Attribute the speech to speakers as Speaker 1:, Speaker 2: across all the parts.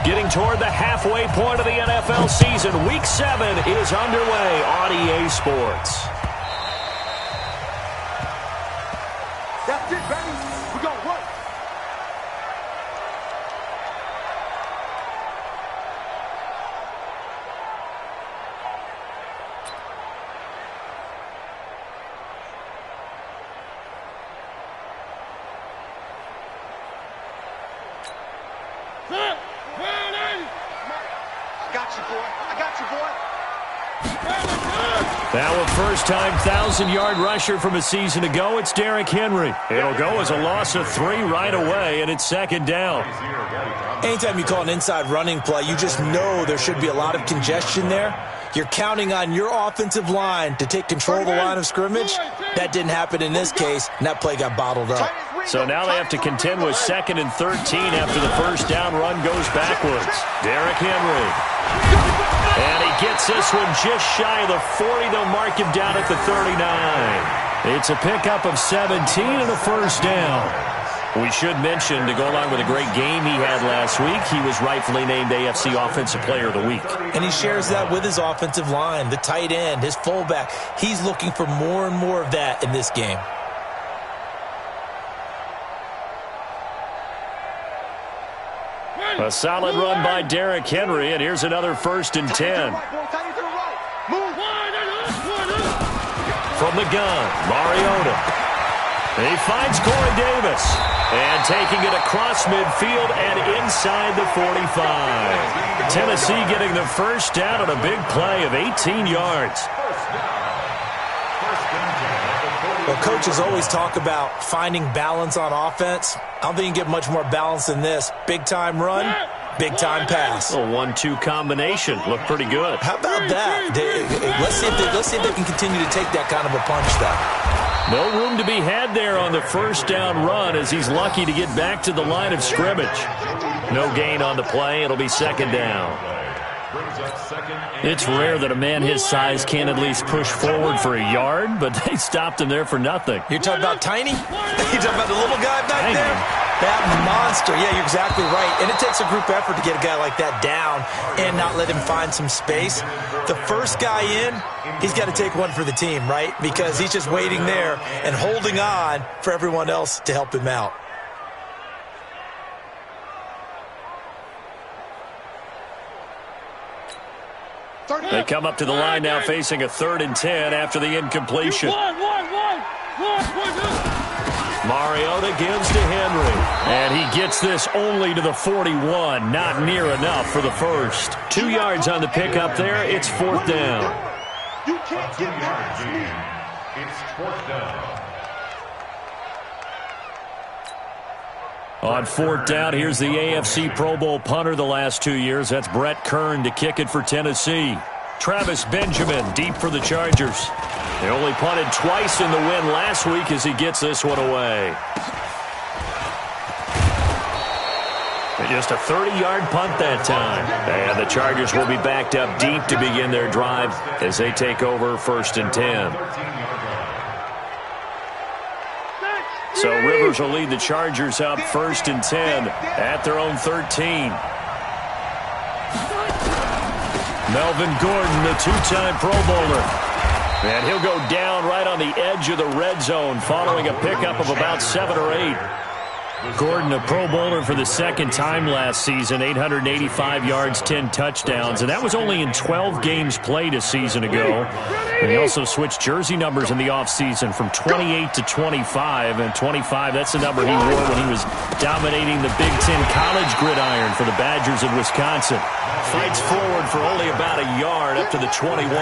Speaker 1: Getting toward the halfway point of the NFL season. Week 7 is underway on EA Sports.
Speaker 2: That's it, baby. We're going to work.
Speaker 1: Now a first-time 1,000-yard rusher from a season ago, it's Derrick Henry. It'll go as a loss of 3 right away, and it's second down.
Speaker 3: Anytime you call an inside running play, you just know there should be a lot of congestion there. You're counting on your offensive line to take control of the line of scrimmage. That didn't happen in this case, and that play got bottled up.
Speaker 1: So now they have to contend with 2nd and 13 after the first down run goes backwards. Derrick Henry. And he gets this one just shy of the 40. They'll mark him down at the 39. It's a pickup of 17 and a first down. We should mention, to go along with a great game he had last week, he was rightfully named AFC Offensive Player of the Week.
Speaker 3: And he shares that with his offensive line, the tight end, his fullback. He's looking for more and more of that in this game.
Speaker 1: A solid run by Derrick Henry, and here's another 1st and 10. From the gun, Mariota. He finds Corey Davis. And taking it across midfield and inside the 45. Tennessee getting the first down on a big play of 18 yards.
Speaker 3: Well, coaches always talk about finding balance on offense. I don't think you can get much more balance than this. Big-time run, big-time pass.
Speaker 1: A 1-2 combination. Looked pretty good.
Speaker 3: How about that? Let's see if they can continue to take that kind of a punch, though.
Speaker 1: No room to be had there on the first down run as he's lucky to get back to the line of scrimmage. No gain on the play. It'll be second down. It's rare that a man his size can't at least push forward for a yard, but they stopped him there for nothing.
Speaker 3: You're talking about Tiny? You're talking about the little guy back
Speaker 1: Tiny.
Speaker 3: there? That monster. Yeah, you're exactly right. And it takes a group effort to get a guy like that down and not let him find some space. The first guy in, he's got to take one for the team, right? Because he's just waiting there and holding on for everyone else to help him out.
Speaker 1: They come up to the line now facing a 3rd and 10 after the incompletion. Mariota gives to Henry. And he gets this only to the 41. Not near enough for the first. 2 yards on the pickup there. It's 4th down.
Speaker 2: You can't get past me.
Speaker 4: It's 4th down.
Speaker 1: On 4th down, here's the AFC Pro Bowl punter the last 2 years. That's Brett Kern to kick it for Tennessee. Travis Benjamin deep for the Chargers. They only punted twice in the win last week as he gets this one away. And just a 30-yard punt that time. And the Chargers will be backed up deep to begin their drive as they take over 1st and 10. So Rivers will lead the Chargers up 1st and 10 at their own 13. Melvin Gordon, the 2-time Pro Bowler. And he'll go down right on the edge of the red zone following a pickup of about 7 or 8. Gordon, a Pro Bowler for the 2nd time last season, 885 yards, 10 touchdowns, and that was only in 12 games played a season ago. And he also switched jersey numbers in the offseason from 28 to 25, and 25, that's the number he wore when he was dominating the Big Ten college gridiron for the Badgers of Wisconsin. Fights forward for only about a yard up to the 21.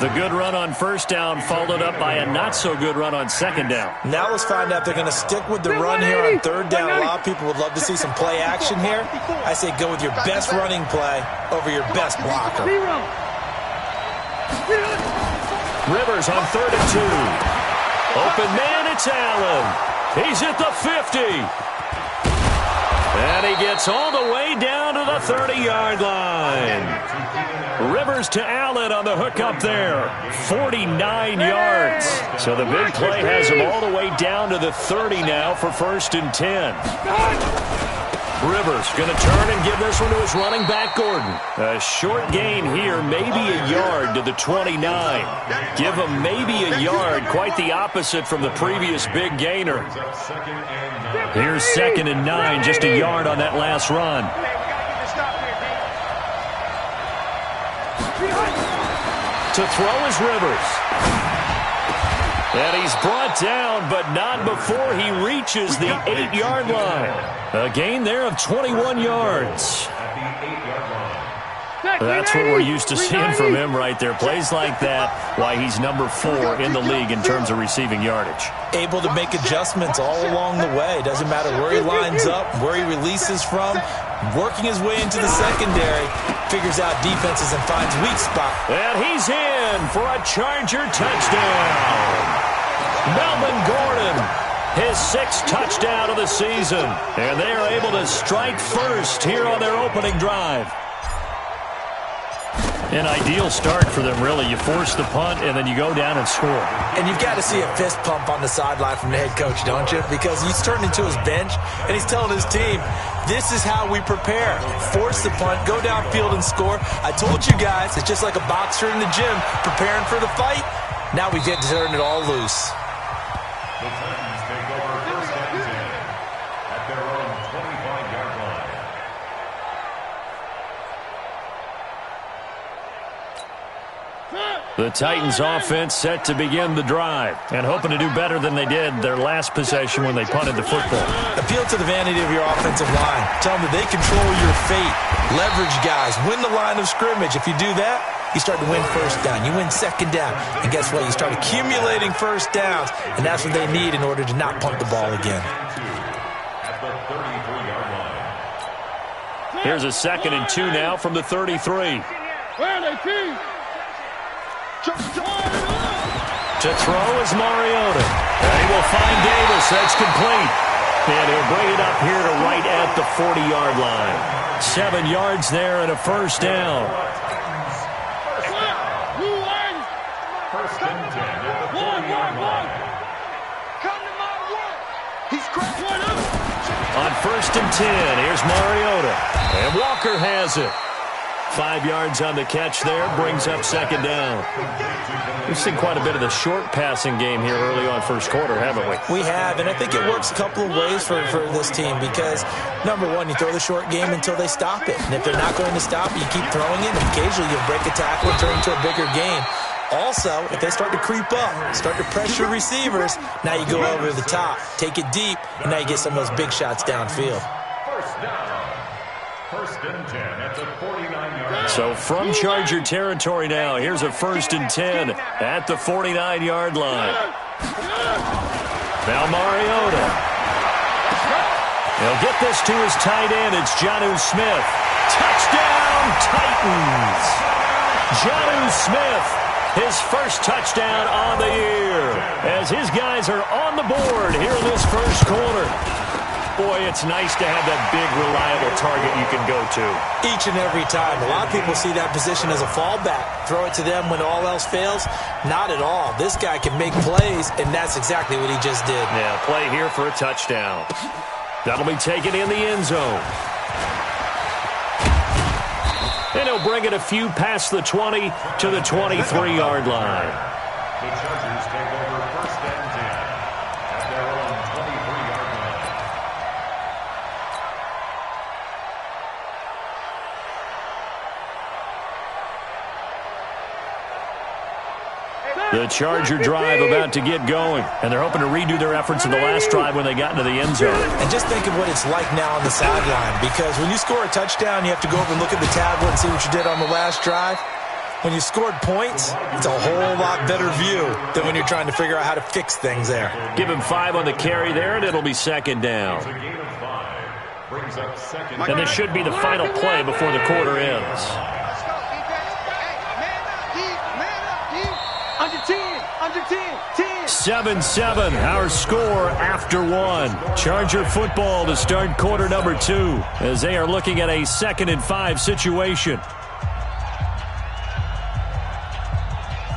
Speaker 1: The good run on 1st down followed up by a not-so-good run on 2nd down.
Speaker 3: Now let's find out if they're going to stick with the run here on 3rd down. A lot of people would love to see some play action here. I say go with your best running play over your best blocker.
Speaker 1: Rivers on 3rd and 2. Open man, it's Allen. He's at the 50. And he gets all the way down to the 30-yard line. Rivers to Allen on the hookup there. 49 yards. So the big play has him all the way down to the 30 now for 1st and 10. Rivers going to turn and give this one to his running back, Gordon. A short gain here, maybe a yard to the 29. Give him maybe a yard, quite the opposite from the previous big gainer. Here's 2nd and 9, just a yard on that last run. To throw is Rivers. And he's brought down, but not before he reaches the 8-yard line. A gain there of 21 yards. That's what we're used to seeing from him right there. Plays like that, why he's number 4 in the league in terms of receiving yardage.
Speaker 3: Able to make adjustments all along the way. Doesn't matter where he lines up, where he releases from. Working his way into the secondary. Figures out defenses and finds weak spot.
Speaker 1: And he's in for a Charger touchdown. Melvin Gordon, his 6th touchdown of the season. And they are able to strike first here on their opening drive. An ideal start for them, really. You force the punt, and then you go down and score.
Speaker 3: And you've got to see a fist pump on the sideline from the head coach, don't you? Because he's turned into his bench, and he's telling his team, this is how we prepare. Force the punt, go downfield and score. I told you guys, it's just like a boxer in the gym preparing for the fight. Now we get to turn it all loose.
Speaker 4: The Titans take over 1st and 10 at their own 25-yard line.
Speaker 1: The Titans offense set to begin the drive and hoping to do better than they did their last possession when they punted the football.
Speaker 3: Appeal to the vanity of your offensive line. Tell them that they control your fate. Leverage guys. Win the line of scrimmage. If you do that, you start to win 1st down. You win 2nd down. And guess what? You start accumulating 1st downs, and that's what they need in order to not punt the ball again.
Speaker 4: At the 33-yard line.
Speaker 1: Here's a 2nd and 2 now from the 33.
Speaker 2: Where are they, Pete?
Speaker 1: To throw is Mariota. And he will find Davis. That's complete. And he'll bring it up here to right at the 40-yard line. 7 yards there and a 1st down.
Speaker 4: 1st and 10 at the 40-yard line.
Speaker 2: Come to my work. He's cracked one up.
Speaker 1: On 1st and 10, here's Mariota. And Walker has it. 5 yards on the catch there, brings up 2nd down. We've seen quite a bit of the short passing game here early on 1st quarter, haven't we?
Speaker 3: We have, and I think it works a couple of ways for this team because, number one, you throw the short game until they stop it. And if they're not going to stop it, you keep throwing it, and occasionally you'll break a tackle and turn into a bigger game. Also, if they start to creep up, start to pressure receivers, now you go over the top, take it deep, and now you get some of those big shots downfield.
Speaker 4: 1st down. 1st and 10 at the 49-yard line.
Speaker 1: So from Charger territory now, here's a 1st and 10 at the 49-yard line. Now Mariota. He'll get this to his tight end. It's Jonnu Smith. Touchdown, Titans. Jonnu Smith, his 1st touchdown on the year, as his guys are on the board here in this 1st quarter. Boy, it's nice to have that big, reliable target you can go to.
Speaker 3: Each and every time. A lot of people see that position as a fallback. Throw it to them when all else fails. Not at all. This guy can make plays, and that's exactly what he just did.
Speaker 1: Yeah, play here for a touchdown. That'll be taken in the end zone. And he'll bring it a few past the 20 to the 23-yard line.
Speaker 4: The Chargers take over 1st and 10 at their own 23-yard line.
Speaker 1: The Charger drive about to get going, and they're hoping to redo their efforts in the last drive when they got into the end zone.
Speaker 3: And just think of what it's like now on the sideline, because when you score a touchdown, you have to go over and look at the tablet and see what you did on the last drive. When you scored points, it's a whole lot better view than when you're trying to figure out how to fix things there.
Speaker 1: Give him 5 on the carry there, and it'll be 2nd down.
Speaker 4: It's a gain of 5. Brings up 2nd.
Speaker 1: And this should be the final play before the quarter ends.
Speaker 2: Under 10, under 10, 10.
Speaker 1: 7-7, our score after 1. Charger football to start quarter number 2 as they are looking at a 2nd and 5 situation.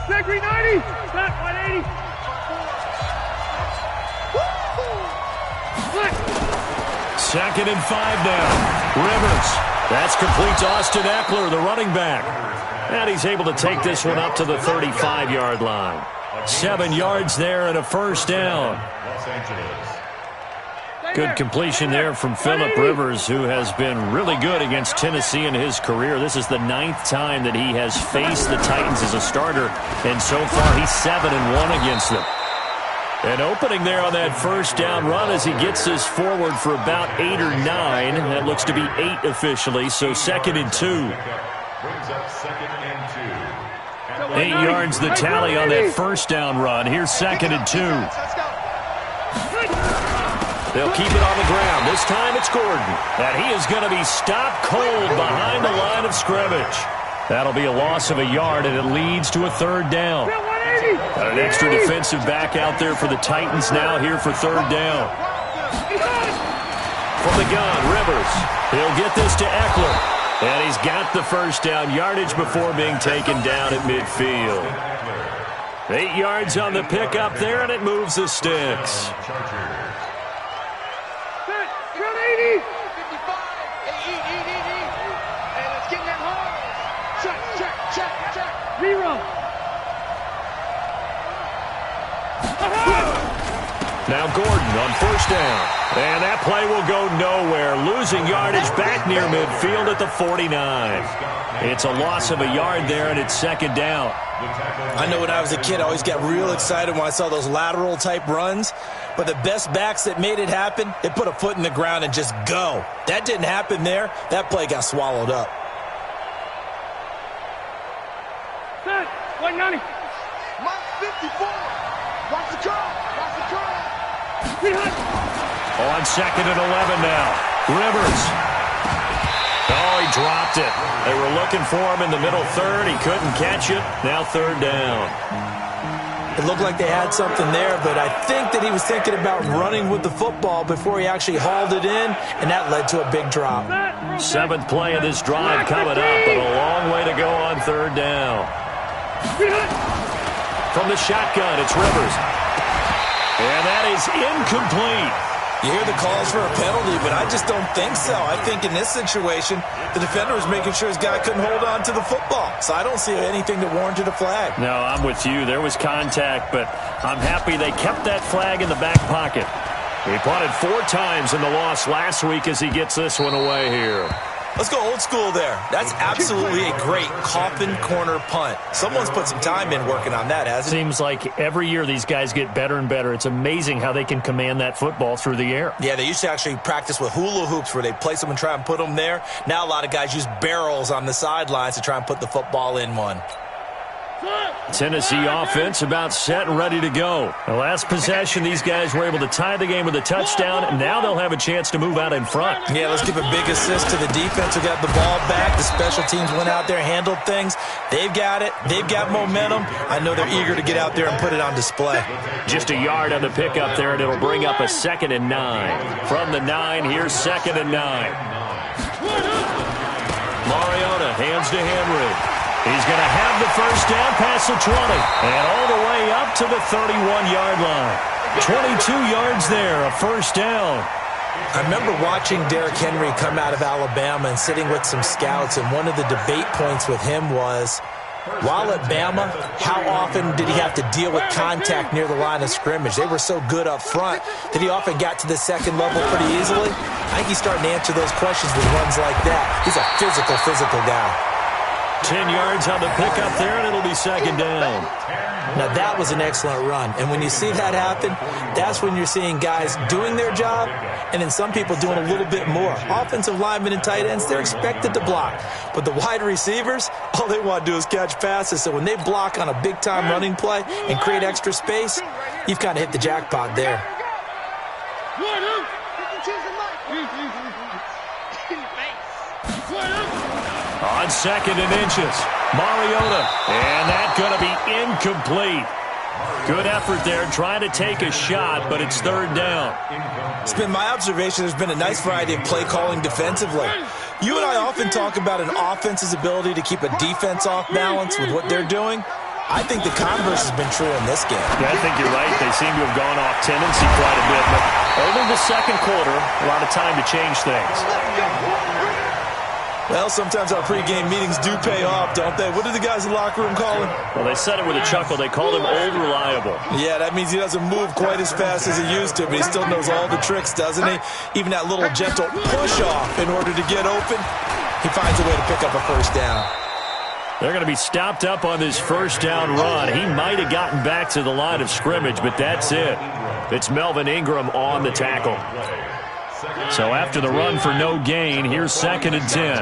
Speaker 2: Gregory 90, back 180.
Speaker 1: 2nd and 5 now. Rivers. That's complete to Austin Eckler, the running back. And he's able to take this one up to the 35-yard line. 7 yards there and a first down.
Speaker 4: Los Angeles.
Speaker 1: Good completion there from Phillip Rivers, who has been really good against Tennessee in his career. This is the 9th time that he has faced the Titans as a starter, and so far he's 7-1 against them. And opening there on that first down run as he gets this forward for about 8 or 9. That looks to be 8 officially, so 2nd and 2.
Speaker 4: Brings up 2nd and 2.
Speaker 1: 8 yards the tally on that first down run. Here's 2nd and 2. They'll keep it on the ground. This time it's Gordon. And he is going to be stopped cold behind the line of scrimmage. That'll be a loss of a yard, and it leads to a 3rd down. Got an extra defensive back out there for the Titans now here for 3rd down. From the gun, Rivers. He'll get this to Eckler. And he's got the first down yardage before being taken down at midfield. 8 yards on the pickup there, and it moves the sticks. Now Gordon on first down. And that play will go nowhere. Losing yardage back near midfield at the 49. It's a loss of a yard there, and it's 2nd down.
Speaker 3: I know when I was a kid, I always got real excited when I saw those lateral-type runs. But the best backs that made it happen, they put a foot in the ground and just go. That didn't happen there. That play got swallowed up.
Speaker 2: 190. 54. Watch the curl. Watch the curl.
Speaker 1: On 2nd and 11 now. Rivers. Oh, he dropped it. They were looking for him in the middle 3rd. He couldn't catch it. Now 3rd down.
Speaker 3: It looked like they had something there, but I think that he was thinking about running with the football before he actually hauled it in, and that led to a big drop.
Speaker 1: 7th play of this drive coming up, but a long way to go on 3rd down. From the shotgun, it's Rivers. And that is incomplete.
Speaker 3: You hear the calls for a penalty, but I just don't think so. I think in this situation, the defender was making sure his guy couldn't hold on to the football. So I don't see anything that warranted a flag.
Speaker 1: No, I'm with you. There was contact, but I'm happy they kept that flag in the back pocket. He punted 4 times in the loss last week as he gets this one away here.
Speaker 3: Let's go old school there. That's absolutely a great coffin corner punt. Someone's put some time in working on that, hasn't it?
Speaker 1: Seems like every year these guys get better and better. It's amazing how they can command that football through the air.
Speaker 3: Yeah, they used to actually practice with hula hoops where they place them and try and put them there. Now a lot of guys use barrels on the sidelines to try and put the football in one.
Speaker 1: Tennessee offense about set and ready to go. The last possession, these guys were able to tie the game with a touchdown, and now they'll have a chance to move out in front.
Speaker 3: Yeah, let's give a big assist to the defense who got the ball back. The special teams went out there, handled things. They've got it. They've got momentum. I know they're eager to get out there and put it on display.
Speaker 1: Just a yard on the pickup there, and it'll bring up a 2nd and 9. From the 9, here's 2nd and 9. Mariota hands to Henry. He's going to have the first down past the 20 and all the way up to the 31-yard line. 22 yards there, a first down.
Speaker 3: I remember watching Derrick Henry come out of Alabama and sitting with some scouts, and one of the debate points with him was, while at Bama, how often did he have to deal with contact near the line of scrimmage? They were so good up front that he often got to the second level pretty easily. I think he's starting to answer those questions with runs like that. He's a physical guy.
Speaker 1: 10 yards on the pickup there, and it'll be 2nd down.
Speaker 3: Now, that was an excellent run. And when you see that happen, that's when you're seeing guys doing their job and then some people doing a little bit more. Offensive linemen and tight ends, they're expected to block. But the wide receivers, all they want to do is catch passes. So when they block on a big-time running play and create extra space, you've kind of hit the jackpot there.
Speaker 1: On 2nd and inches, Mariota, and that's going to be incomplete. Good effort there, trying to take a shot, but it's 3rd down.
Speaker 3: It's been my observation there's been a nice variety of play calling defensively. You and I often talk about an offense's ability to keep a defense off balance with what they're doing. I think the converse has been true in this game.
Speaker 1: Yeah, I think you're right. They seem to have gone off tendency quite a bit, but over the second quarter, a lot of time to change things.
Speaker 3: Well, sometimes our pregame meetings do pay off, don't they? What do the guys in the locker room call him?
Speaker 1: Well, they said it with a chuckle. They called him Old Reliable.
Speaker 3: Yeah, that means he doesn't move quite as fast as he used to, but he still knows all the tricks, doesn't he? Even that little gentle push-off in order to get open, he finds a way to pick up a first down.
Speaker 1: They're going to be stopped up on this first down run. He might have gotten back to the line of scrimmage, but that's it. It's Melvin Ingram on the tackle. So after the run for no gain, here's 2nd and 10.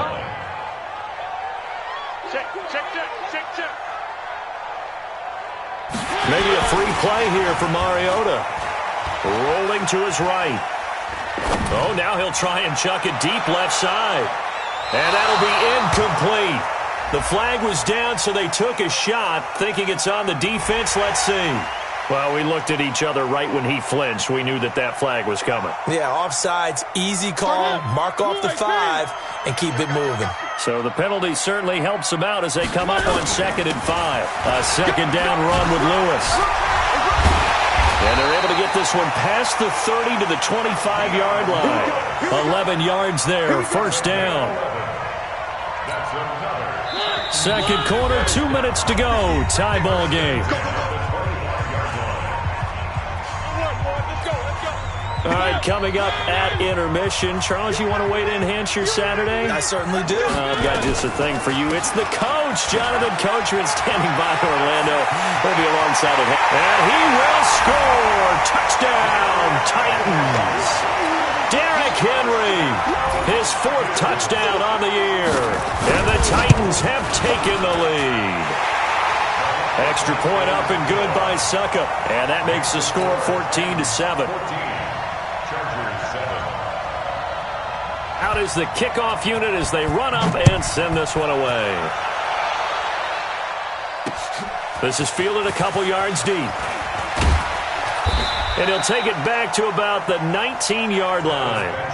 Speaker 1: Maybe a free play here for Mariota. Rolling to his right. Oh, now he'll try and chuck it deep left side. And that'll be incomplete. The flag was down, so they took a shot, thinking it's on the defense. Let's see. Well, we looked at each other right when he flinched. We knew that that flag was coming.
Speaker 3: Yeah, offsides, easy call, mark off the 5, and keep it moving.
Speaker 1: So the penalty certainly helps them out as they come up on 2nd and 5. A second down run with Lewis. And they're able to get this one past the 30 to the 25-yard line. 11 yards there, first down. Second quarter, 2 minutes to go. Tie ball game. All right, coming up at intermission. Charles, you want to wait to enhance your Saturday?
Speaker 3: I certainly do.
Speaker 1: I've got just a thing for you. It's the coach, Jonathan Coachman, standing by Orlando. He'll be alongside of him. And he will score. Touchdown, Titans. Derrick Henry, his 4th touchdown on the year. And the Titans have taken the lead. Extra point up and good by Succa. And that makes the score 14-7. Out is the kickoff unit as they run up and send this one away. This is fielded a couple yards deep. And he'll take it back to about the 19-yard line.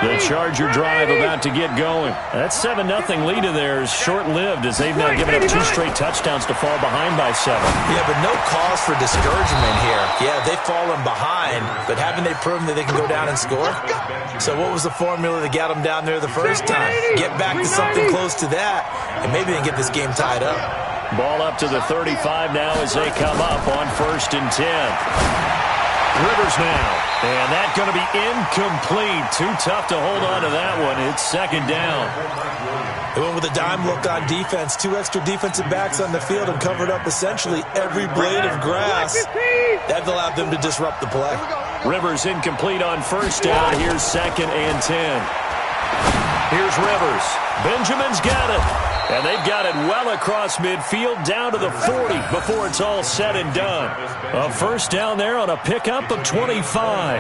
Speaker 1: The Charger drive about to get going. That 7-0 lead of theirs short-lived as they've now given up 2 straight touchdowns to fall behind by 7.
Speaker 3: Yeah, but no cause for discouragement here. Yeah, they've fallen behind, but haven't they proven that they can go down and score? So what was the formula that got them down there the first time? Get back to something close to that, and maybe they can get this game tied up.
Speaker 1: Ball up to the 35 now as they come up on 1st and 10. Rivers now. And that's going to be incomplete. Too tough to hold on to that one. It's 2nd down.
Speaker 3: They went with a dime look on defense. 2 extra defensive backs on the field and covered up essentially every blade of grass. That allowed them to disrupt the play.
Speaker 1: Rivers incomplete on 1st down. Here's 2nd and 10. Here's Rivers. Benjamin's got it. And they've got it well across midfield down to the 40 before it's all said and done. A first down there on a pickup of 25.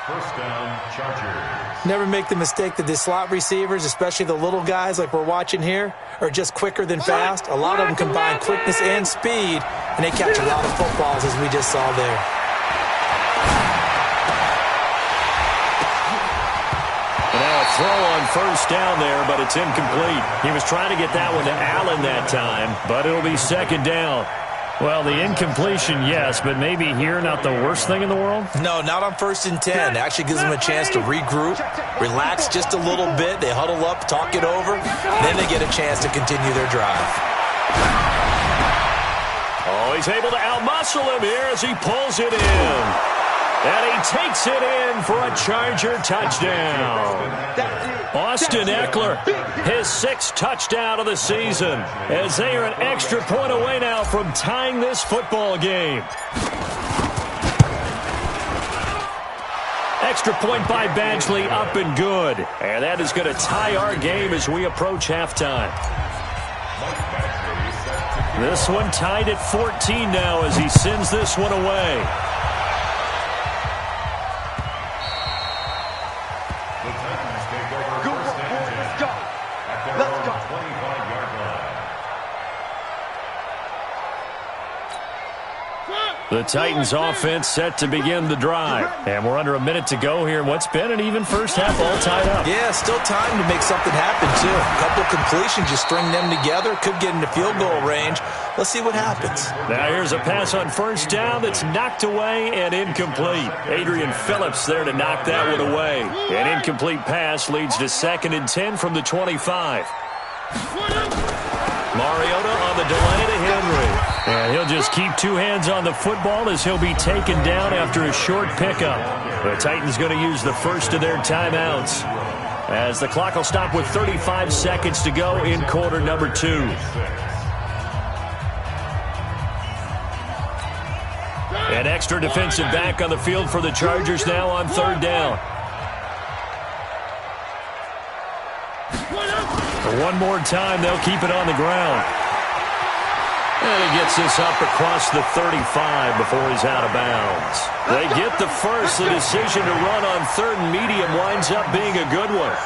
Speaker 4: First down, Chargers.
Speaker 3: Never make the mistake that the slot receivers, especially the little guys like we're watching here, are just quicker than fast. A lot of them combine quickness and speed, and they catch a lot of footballs as we just saw there.
Speaker 1: Throw on first down there, but it's incomplete. He was trying to get that one to Allen that time, but it'll be 2nd down. Well, the incompletion, yes, but maybe here not the worst thing in the world?
Speaker 3: No, not on 1st and 10. It actually gives them a chance to regroup, relax just a little bit. They huddle up, talk it over, then they get a chance to continue their drive.
Speaker 1: Oh, he's able to outmuscle him here as he pulls it in. And he takes it in for a Charger touchdown. Austin Eckler, his 6th touchdown of the season, as they are an extra point away now from tying this football game. Extra point by Badgley, up and good. And that is going to tie our game as we approach halftime. This one tied at 14 now as he sends this one away. The Titans offense set to begin the drive. And we're under a minute to go here in what's been an even first half, all tied up.
Speaker 3: Yeah, still time to make something happen, too. A couple completions, just string them together. Could get into field goal range. Let's see what happens.
Speaker 1: Now here's a pass on first down that's knocked away and incomplete. Adrian Phillips there to knock that one away. An incomplete pass leads to 2nd and 10 from the 25. Mariota on the delay to Henry. And he'll just keep two hands on the football as he'll be taken down after a short pickup. The Titans going to use the first of their timeouts as the clock will stop with 35 seconds to go in quarter number 2. An extra defensive back on the field for the Chargers now on 3rd down. One more time, they'll keep it on the ground. And he gets this up across the 35 before he's out of bounds. They get the first. The decision to run on 3rd and medium winds up being a good one.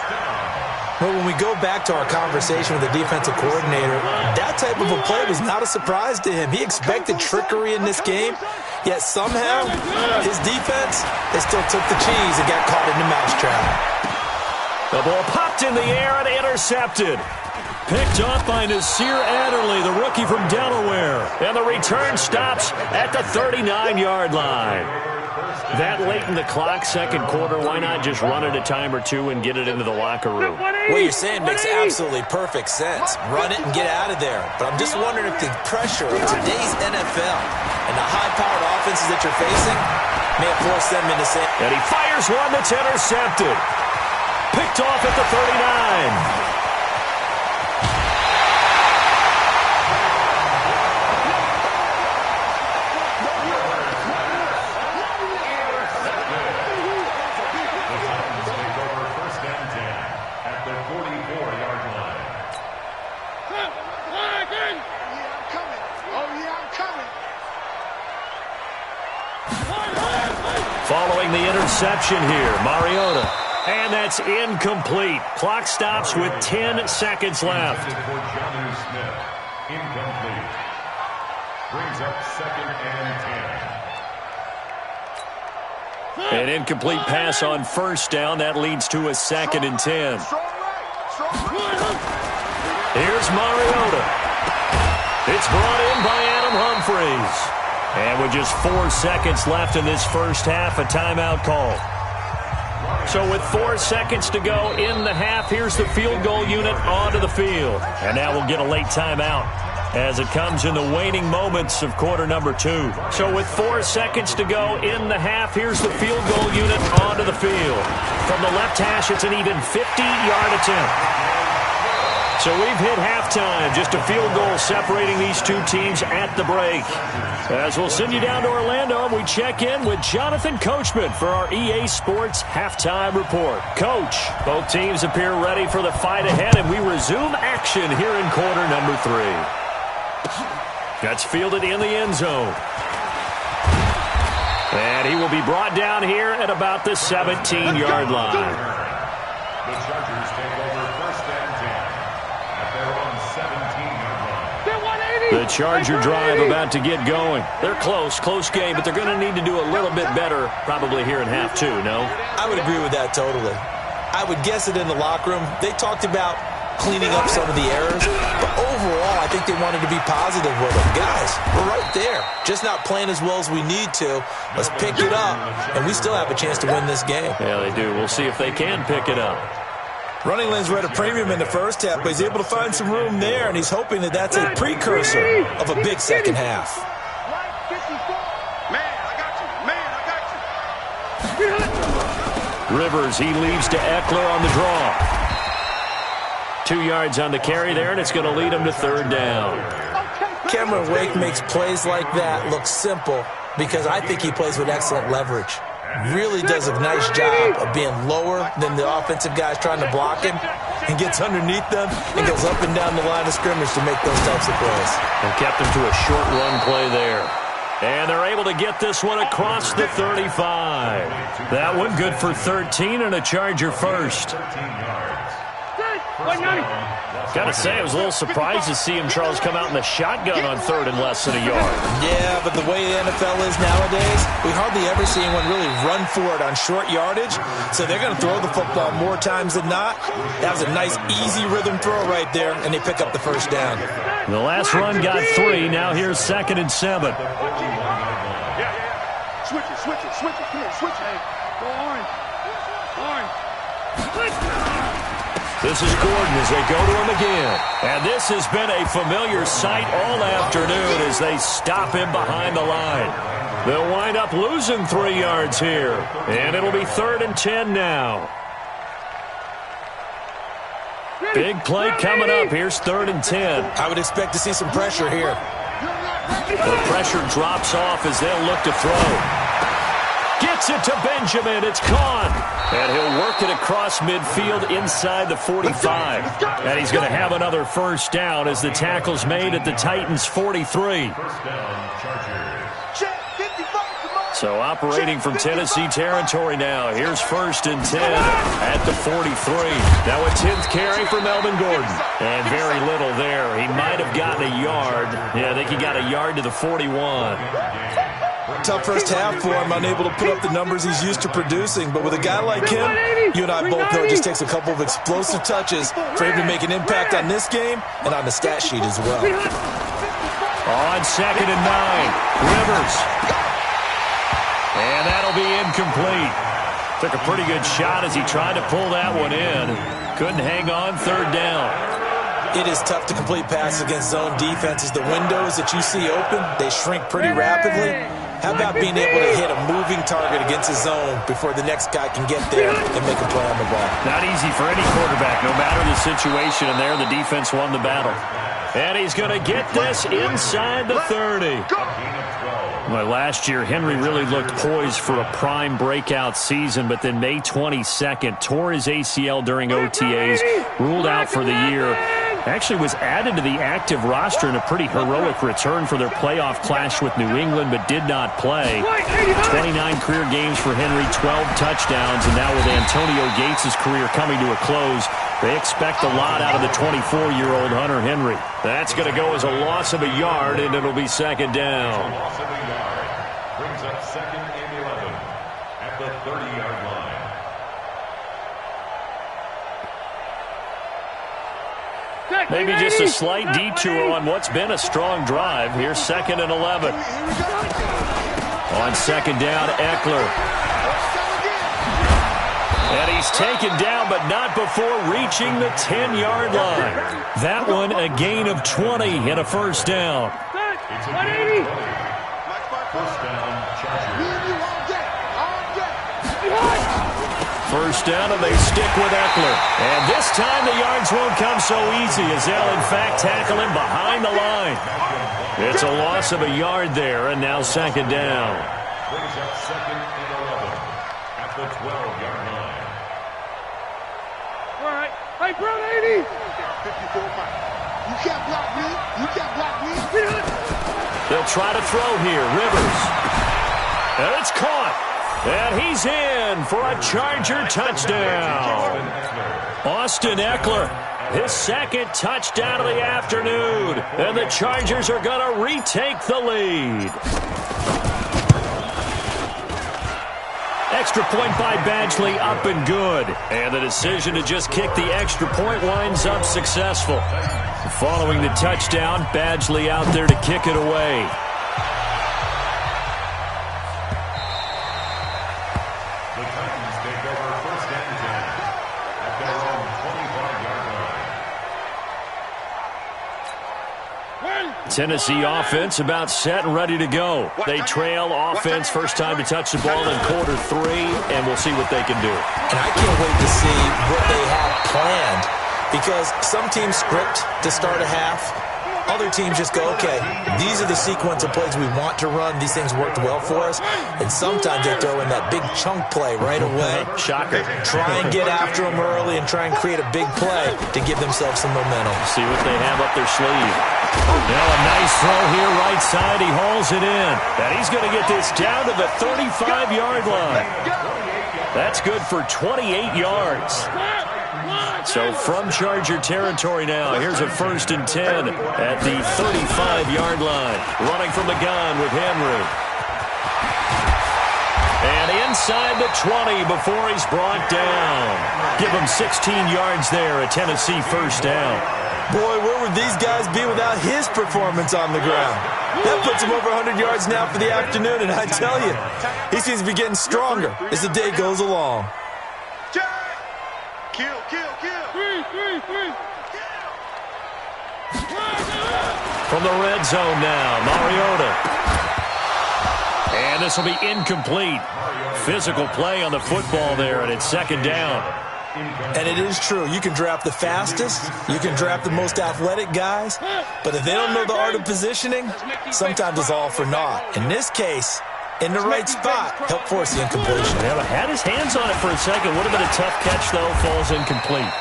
Speaker 3: Well, when we go back to our conversation with the defensive coordinator, that type of a play was not a surprise to him. He expected trickery in this game, yet somehow his defense, they still took the cheese and got caught in the mousetrap.
Speaker 1: The ball popped in the air and intercepted. Picked off by Nasir Adderley, the rookie from Delaware. And the return stops at the 39-yard line. That late in the clock, second quarter, why not just run it a time or two and get it into the locker room?
Speaker 3: What you're saying makes absolutely perfect sense. Run it and get out of there. But I'm just wondering if the pressure of today's NFL and the high-powered offenses that you're facing may have forced them into saying.
Speaker 1: And he fires one that's intercepted. Picked off at the 39. Following the interception here, Mariota. And that's incomplete. Clock stops with 10 seconds left.
Speaker 4: Incomplete. Brings up 2nd and 10.
Speaker 1: An incomplete pass on first down. That leads to a 2nd and 10. Here's Mariota. It's brought in by Adam Humphries. And with just 4 seconds left in this first half, a timeout call. So with 4 seconds to go in the half, here's the field goal unit onto the field. And now we'll get a late timeout as it comes in the waning moments of quarter number 2. So with 4 seconds to go in the half, here's the field goal unit onto the field. From the left hash, it's an even 50-yard attempt. So we've hit halftime, just a field goal separating these two teams at the break. As we'll send you down to Orlando, we check in with Jonathan Coachman for our EA Sports Halftime Report. Coach, both teams appear ready for the fight ahead, and we resume action here in quarter number 3. That's fielded in the end zone. And he will be brought down here at about the 17-yard line.
Speaker 4: The Chargers take over 1st and 10 at their own 17-yard line.
Speaker 1: The Charger drive about to get going. They're close game, but they're going to need to do a little bit better probably here in half 2, no?
Speaker 3: I would agree with that totally. I would guess it in the locker room. They talked about cleaning up some of the errors, but overall, I think they wanted to be positive with them. Guys, we're right there. Just not playing as well as we need to. Let's pick it up, and we still have a chance to win this game.
Speaker 1: Yeah, they do. We'll see if they can pick it up.
Speaker 3: Running lanes were at a premium in the first half, but he's able to find some room there, and he's hoping that that's a precursor of a big second half.
Speaker 1: Rivers, he leaves to Eckler on the draw. 2 yards on the carry there, and it's going to lead him to 3rd down.
Speaker 3: Cameron Wake makes plays like that look simple because I think he plays with excellent leverage. Really does a nice job of being lower than the offensive guys trying to block him and gets underneath them and goes up and down the line of scrimmage to make those types of plays.
Speaker 1: And kept him to a short run play there. And they're able to get this one across the 35. That one good for 13 and a Charger first.
Speaker 4: 13 yards.
Speaker 1: Got to say, I was a little surprised to see him, Charles, come out in the shotgun on 3rd and less than a yard.
Speaker 3: Yeah, but the way the NFL is nowadays, we hardly ever see anyone really run for it on short yardage. So they're going to throw the football more times than not. That was a nice, easy rhythm throw right there, and they pick up the first down.
Speaker 1: The last run got 3. Now here's 2nd and 7.
Speaker 2: Switch it. Come on, switch it. Go orange.
Speaker 1: This is Gordon as they go to him again. And this has been a familiar sight all afternoon as they stop him behind the line. They'll wind up losing 3 yards here. And it'll be 3rd and 10 now. Big play coming up. Here's 3rd and 10.
Speaker 3: I would expect to see some pressure here.
Speaker 1: The pressure drops off as they'll look to throw. Gets it to Benjamin. It's caught. And he'll work it across midfield inside the 45. And he's going to have another first down as the tackle's made at the Titans' 43. So operating from Tennessee territory now. Here's 1st and 10 at the 43. Now a 10th carry for Melvin Gordon. And very little there. He might have gotten a yard. Yeah, I think he got a yard to the 41.
Speaker 3: Tough first half for him, unable to put up the numbers he's used to producing. But with a guy like him, you and I both know it just takes a couple of explosive touches for him to make an impact on this game and on the stat sheet as well.
Speaker 1: On 2nd and 9, Rivers. And that'll be incomplete. Took a pretty good shot as he tried to pull that one in. Couldn't hang on, 3rd down.
Speaker 3: It is tough to complete passes against zone defenses. The windows that you see open, they shrink pretty rapidly. How about being able to hit a moving target against a zone before the next guy can get there and make a play on the ball?
Speaker 1: Not easy for any quarterback, no matter the situation, and there the defense won the battle. And he's going to get this inside the 30. Well, last year, Henry really looked poised for a prime breakout season, but then May 22nd, tore his ACL during OTAs, ruled out for the year. Actually was added to the active roster in a pretty heroic return for their playoff clash with New England, but did not play. 29 career games for Henry, 12 touchdowns, and now with Antonio Gates' career coming to a close, they expect a lot out of the 24-year-old Hunter Henry. That's going to go as a loss of a yard, and it'll be 2nd down.
Speaker 4: Loss of a yard. Brings up 2nd and 11 at the 30-yard line.
Speaker 1: Maybe just a slight detour on what's been a strong drive. Here's 2nd and 11. On 2nd down, Eckler. And he's taken down, but not before reaching the 10-yard line. That one, a gain of 20 and a first down.
Speaker 4: It's a gain of 20. First down, Chargers.
Speaker 1: First down, and they stick with Eckler. And this time the yards won't come so easy as they'll, in fact, tackle him behind the line. It's a loss of a yard there, and now 2nd down.
Speaker 4: Brings up 2nd and 11 at the 12-yard line.
Speaker 2: All right. Hey, bro, 80. 54 miles. You can't block me. You can't block me.
Speaker 1: They'll try to throw here. Rivers. And it's caught. And he's in for a Charger touchdown. Austin Eckler, his 2nd touchdown of the afternoon. And the Chargers are going to retake the lead. Extra point by Badgley, up and good. And the decision to just kick the extra point winds up successful. Following the touchdown, Badgley out there to kick it away. Tennessee offense about set and ready to go. They trail offense first time to touch the ball in quarter 3, and we'll see what they can do.
Speaker 3: And I can't wait to see what they have planned, because some teams script to start a half. Other teams just go, okay, these are the sequence of plays we want to run. These things worked well for us. And sometimes they throw in that big chunk play right away.
Speaker 1: Shocker.
Speaker 3: Try and get after them early and try and create a big play to give themselves some momentum.
Speaker 1: See what they have up their sleeve. Now a nice throw here right side. He hauls it in. And he's going to get this down to the 35-yard line. That's good for 28 yards. So from Charger territory now, here's a 1st and 10 at the 35-yard line. Running from the gun with Henry. And inside the 20 before he's brought down. Give him 16 yards there, a Tennessee 1st down.
Speaker 3: Boy, where would these guys be without his performance on the ground? That puts him over 100 yards now for the afternoon, and I tell you, he seems to be getting stronger as the day goes along.
Speaker 2: Kill.
Speaker 1: From the red zone now, Mariota. And this will be incomplete. Physical play on the football there, and it's 2nd down.
Speaker 3: And it is true. You can draft the fastest. You can draft the most athletic guys. But if they don't know the art of positioning, sometimes it's all for naught. In this case, in the right spot, help force the incompletion.
Speaker 1: Yeah, had his hands on it for a second. Would have been a tough catch, though. Falls incomplete.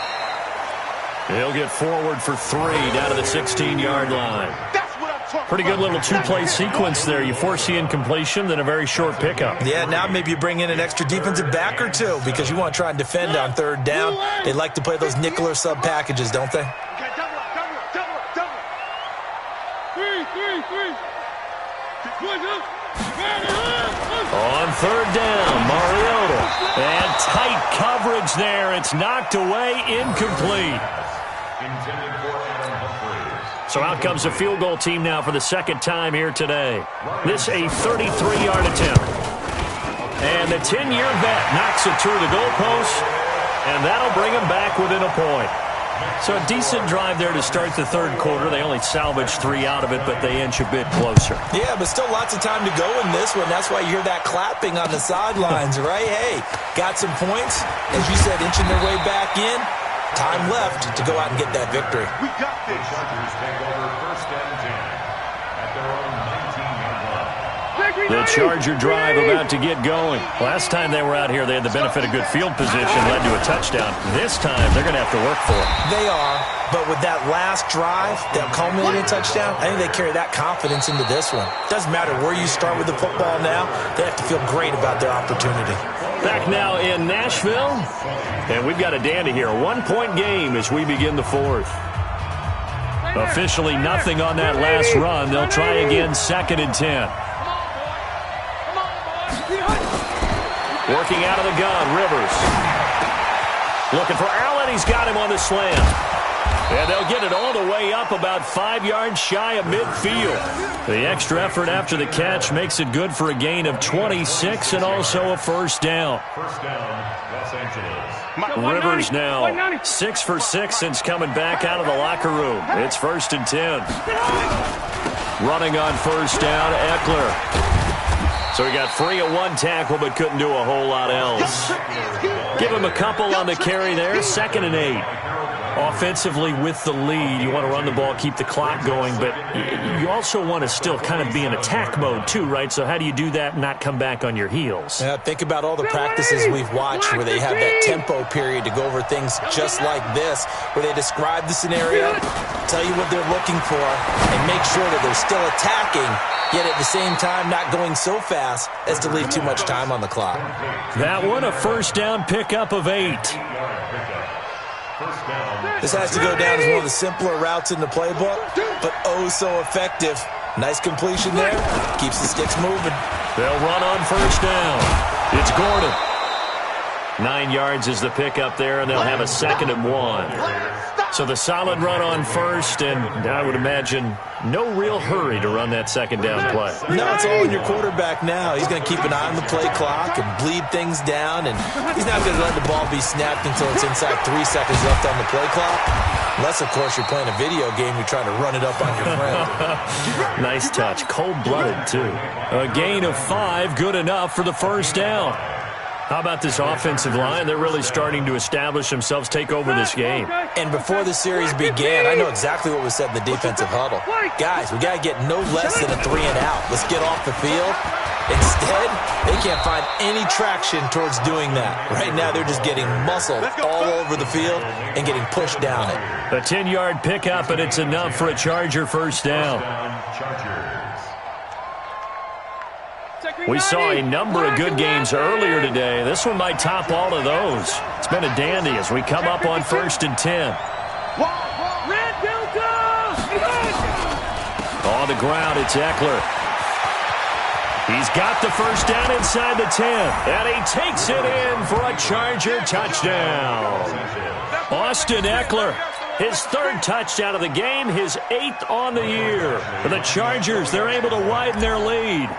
Speaker 1: He'll get forward for 3 down to the 16-yard line. Pretty good little 2-play sequence there. You force the incompletion, then a very short pickup.
Speaker 3: Yeah, now maybe you bring in an extra defensive back or two because you want to try and defend on 3rd down. They like to play those nickel or sub packages, don't they?
Speaker 1: On 3rd down, Mariota. And tight coverage there. It's knocked away, incomplete. So out comes the field goal team now for the 2nd time here today. This a 33-yard attempt. And the 10-year vet knocks it through the goalpost, and that'll bring him back within a point. So a decent drive there to start the 3rd quarter. They only salvaged 3 out of it, but they inch a bit closer.
Speaker 3: Yeah, but still lots of time to go in this one. That's why you hear that clapping on the sidelines, right? Hey, got some points. As you said, inching their way back in. Time left to go out and get that victory.
Speaker 2: We got this.
Speaker 4: The Chargers take over 1st and 10 at their own 19-yard line.
Speaker 1: The Charger drive about to get going. Last time they were out here, they had the benefit of good field position, led to a touchdown. This time, they're going to have to work for it.
Speaker 3: They are, but with that last drive, that culminating touchdown, I think they carry that confidence into this one. Doesn't matter where you start with the football now, they have to feel great about their opportunity.
Speaker 1: Back now in Nashville, and we've got a dandy here. A 1-point game as we begin the 4th. Officially nothing on that last run. They'll try again 2nd and 10. Working out of the gun, Rivers. Looking for Allen. He's got him on the slant. And they'll get it all the way up about 5 yards shy of midfield. The extra effort after the catch makes it good for a gain of 26 and also a 1st down.
Speaker 4: 1st down, Los Angeles.
Speaker 1: Rivers now 6 for 6 since coming back out of the locker room. It's 1st and 10. Running on 1st down, Eckler. So he got free of 1 tackle but couldn't do a whole lot else. Give him a couple on the carry there. 2nd and 8. Offensively with the lead, you want to run the ball, keep the clock going, but you also want to still kind of be in attack mode too, right? So how do you do that and not come back on your heels?
Speaker 3: Yeah, think about all the practices we've watched where they have that tempo period to go over things just like this, where they describe the scenario, tell you what they're looking for, and make sure that they're still attacking, yet at the same time not going so fast as to leave too much time on the clock.
Speaker 1: That one, a 1st down pickup of 8.
Speaker 3: This has to go down as one of the simpler routes in the playbook, but oh so effective. Nice completion there. Keeps the sticks moving.
Speaker 1: They'll run on 1st down. It's Gordon. 9 yards is the pickup there, and they'll have a 2nd and 1. So the solid run on 1st, and I would imagine no real hurry to run that 2nd down play.
Speaker 3: No, it's all in your quarterback now. He's going to keep an eye on the play clock and bleed things down, and he's not going to let the ball be snapped until it's inside 3 seconds left on the play clock. Unless, of course, you're playing a video game, you're trying to run it up on your friend.
Speaker 1: Nice touch. Cold-blooded, too. A gain of 5, good enough for the 1st down. How about this offensive line? They're really starting to establish themselves, take over this game.
Speaker 3: And before the series began, I know exactly what was said in the defensive huddle. Guys, we got to get no less than a 3 and out. Let's get off the field. Instead, they can't find any traction towards doing that. Right now, they're just getting muscled all over the field and getting pushed down it.
Speaker 1: A 10-yard pickup, and it's enough for a Charger 1st down. We saw a number of good games earlier today. This one might top all of those. It's been a dandy as we come up on 1st and 10. On the ground, it's Eckler. He's got the first down inside the 10. And he takes it in for a Charger touchdown. Austin Eckler, his 3rd touchdown of the game, his 8th on the year. For the Chargers, they're able to widen their lead.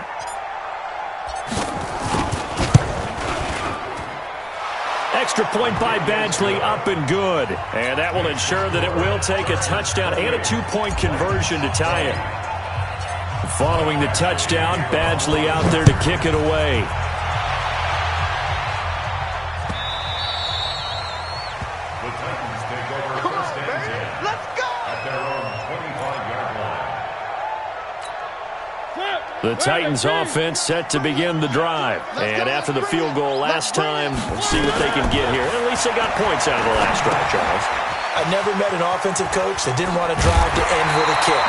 Speaker 1: Extra point by Badgley, up and good. And that will ensure that it will take a touchdown and a 2-point conversion to tie it. Following the touchdown, Badgley out there to kick it away.
Speaker 4: The Titans take over 1st and 10. Let's go! At their own 25-yard line.
Speaker 1: The Titans offense set to begin the drive. And after the field goal last time, we'll see what they can get here. At least they got points out of the last drive, Charles.
Speaker 3: I've never met an offensive coach that didn't want to drive to end with a kick.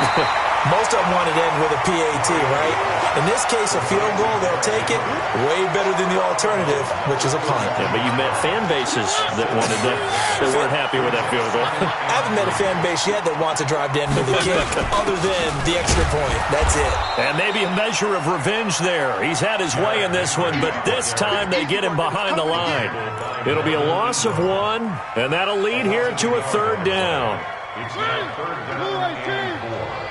Speaker 3: Most of them want to end with a PAT, right? In this case, a field goal, they'll take it. Way better than the alternative, which is a punt.
Speaker 1: Yeah, but you met fan bases that wanted that weren't happy with that field goal.
Speaker 3: I haven't met a fan base yet that wants to drive to end with a kick, other than the extra point. That's it.
Speaker 1: And maybe a measure of revenge there. He's had his way in this one, but this time they get him behind the line. It'll be a loss of 1, and that'll lead here to a 3rd down.
Speaker 4: It's now 3rd down and 4.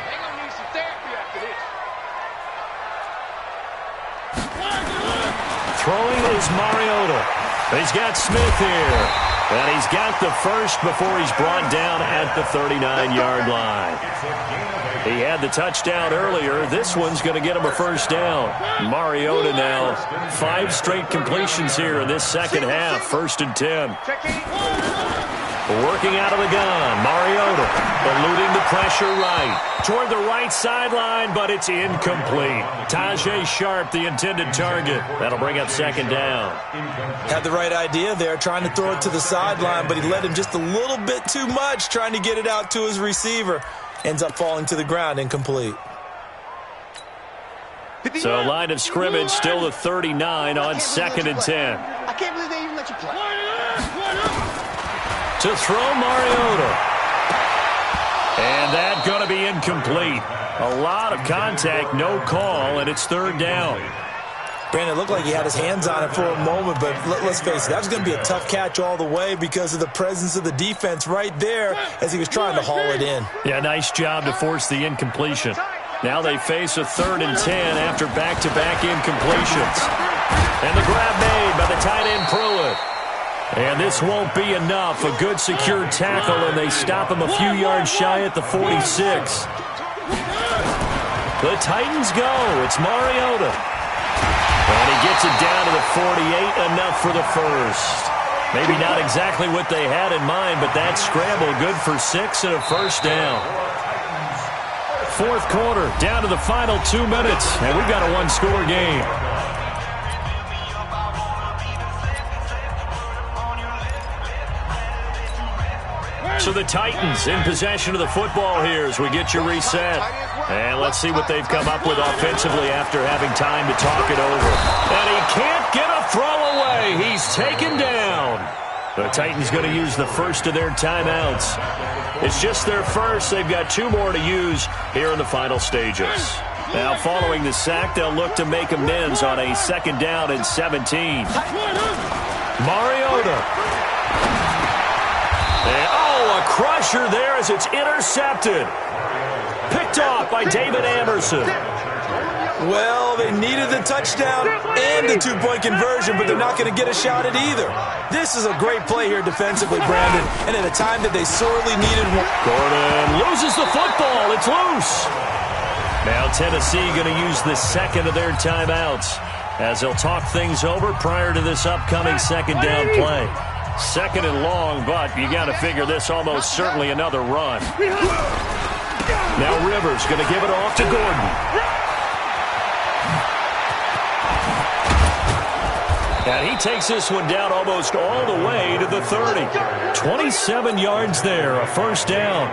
Speaker 1: Throwing is Mariota. He's got Smith here. And he's got the first before he's brought down at the 39-yard line. He had the touchdown earlier. This one's going to get him a 1st down. Mariota now 5 straight completions here in this second half. 1st and 10. Working out of the gun, Mariota eluding the pressure right. Toward the right sideline, but it's incomplete. Tajay Sharp, the intended target. That'll bring up 2nd down.
Speaker 3: Had the right idea there, trying to throw it to the sideline, but he led him just a little bit too much, trying to get it out to his receiver. Ends up falling to the ground, incomplete.
Speaker 1: So line of scrimmage still the 39 on 2nd and 10.
Speaker 2: I can't believe they even let you play.
Speaker 1: To throw Mariota. And that's going to be incomplete. A lot of contact, no call, and it's 3rd down.
Speaker 3: Brandon, it looked like he had his hands on it for a moment, but let's face it, that was going to be a tough catch all the way because of the presence of the defense right there as he was trying to haul it in.
Speaker 1: Yeah, nice job to force the incompletion. Now they face a 3rd and 10 after back-to-back incompletions. And the grab made by the tight end Pruitt. And this won't be enough. A good secure tackle, and they stop him a few yards shy at the 46. The Titans go. It's Mariota. And he gets it down to the 48, enough for the first. Maybe not exactly what they had in mind, but that scramble good for 6 and a 1st down. 4th quarter, down to the final 2 minutes, and we've got a 1-score game. So the Titans in possession of the football here as we get you reset. And let's see what they've come up with offensively after having time to talk it over. And he can't get a throw away. He's taken down. The Titans going to use the first of their timeouts. It's just their first. They've got 2 more to use here in the final stages. Now following the sack, they'll look to make amends on a 2nd down and 17. Mariota. And, a crusher there as it's intercepted. Picked off by David Amerson.
Speaker 3: Well, they needed the touchdown and the 2-point conversion, but they're not going to get a shot at either. This is a great play here defensively, Brandon, and at a time that they sorely needed one.
Speaker 1: Gordon loses the football. It's loose. Now Tennessee going to use the 2nd of their timeouts as they'll talk things over prior to this upcoming 2nd down play. 2nd and long, but you got to figure this almost certainly another run. Now Rivers going to give it off to Gordon. And he takes this one down almost all the way to the 30. 27 yards there, a 1st down.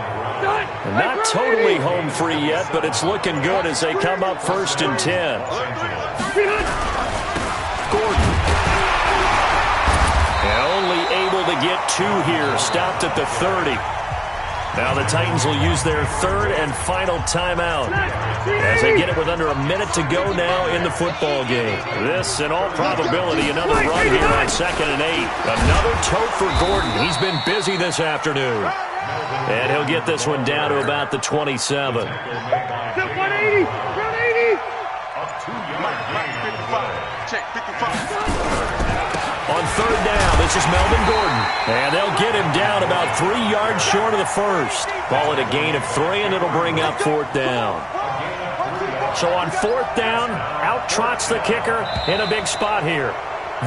Speaker 1: Not totally home free yet, but it's looking good as they come up 1st and 10. Gordon. And only able to get 2 here. Stopped at the 30. Now the Titans will use their 3rd and final timeout as they get it with under a minute to go now in the football game. This, in all probability, another run here on 2nd and 8. Another tote for Gordon. He's been busy this afternoon. And he'll get this one down to about the 27.
Speaker 2: 180. 180. Check 55.
Speaker 1: On 3rd down, this is Melvin Gordon. And they'll get him down about 3 yards short of the first. Ball at a gain of 3, and it'll bring up 4th down. So on 4th down, out trots the kicker in a big spot here.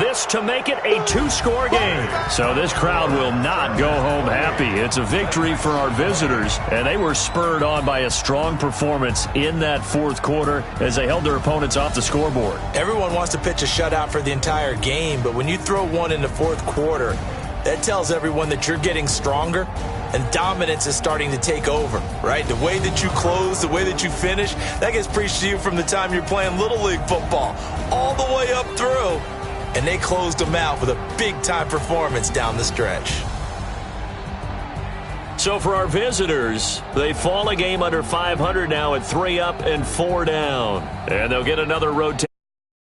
Speaker 1: This to make it a 2-score game. So this crowd will not go home happy. It's a victory for our visitors, and they were spurred on by a strong performance in that 4th quarter as they held their opponents off the scoreboard.
Speaker 3: Everyone wants to pitch a shutout for the entire game, but when you throw one in the 4th quarter, that tells everyone that you're getting stronger and dominance is starting to take over, right? The way that you close, the way that you finish, that gets preached to you from the time you're playing Little League football all the way up through. And they closed them out with a big-time performance down the stretch.
Speaker 1: So for our visitors, they fall a game under 500 now at 3 up and 4 down. And they'll get another rotation.